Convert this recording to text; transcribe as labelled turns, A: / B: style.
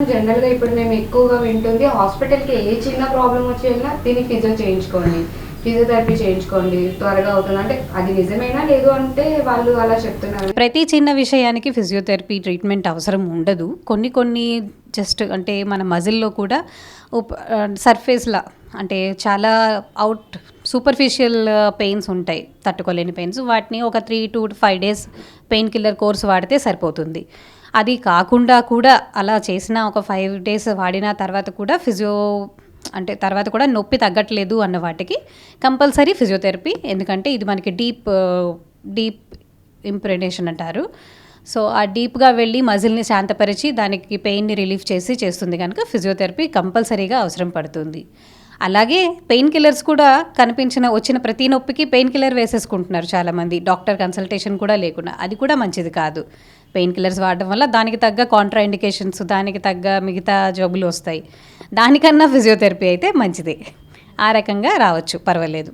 A: జనరల్‌గా ఇప్పుడు మేము ఎక్కువగా వింటుంది హాస్పిటల్‌కి ఏ చిన్న ప్రాబ్లమ్ వచ్చి దీనికి ఫిజియో చేయించుకోండి. ఫిజియోథెరపీ చేయించుకోండి. త్వరగా అవుతుంది. అంటే అది నిజమేనా? లేదు అంటే వాళ్ళు అలా చెప్తున్నారా?
B: ప్రతి చిన్న విషయానికి ఫిజియోథెరపీ ట్రీట్మెంట్ అవసరం ఉండదు. కొన్ని కొన్ని జస్ట్ అంటే మన మజిల్‌లో కూడా సర్ఫేస్‌లా అంటే చాలా సూపర్ఫిషియల్ పెయిన్స్ ఉంటాయి. తట్టుకోలేని పెయిన్స్. వాటిని ఒక 3-5 డేస్ పెయిన్ కిల్లర్ కోర్స్ వాడితే సరిపోతుంది. అది కాకుండా కూడా అలా చేసిన ఒక 5 డేస్ వాడిన తర్వాత కూడా అంటే తర్వాత కూడా నొప్పి తగ్గట్లేదు అన్న వాటికి కంపల్సరీ ఫిజియోథెరపీ. ఎందుకంటే ఇది మనకి డీప్ ఇంప్రెనేషన్ అంటారు. సో ఆ డీప్గా వెళ్ళి మజిల్ని శాంతపరిచి దానికి పెయిన్ని రిలీఫ్ చేస్తుంది కనుక ఫిజియోథెరపీ కంపల్సరీగా అవసరం పడుతుంది. అలాగే పెయిన్ కిల్లర్స్ కూడా వచ్చిన ప్రతి నొప్పికి పెయిన్ కిల్లర్ వేసేసుకుంటున్నారు చాలామంది, డాక్టర్ కన్సల్టేషన్ కూడా లేకుండా. అది కూడా మంచిది కాదు. పెయిన్ కిల్లర్స్ వాడడం వల్ల దానికి తగ్గ కాంట్రా ఇండికేషన్స్, దానికి తగ్గ మిగతా జబ్బులు వస్తాయి. దానికన్నా ఫిజియోథెరపీ అయితే మంచిదే. ఆ రకంగా రావచ్చు, పర్వాలేదు.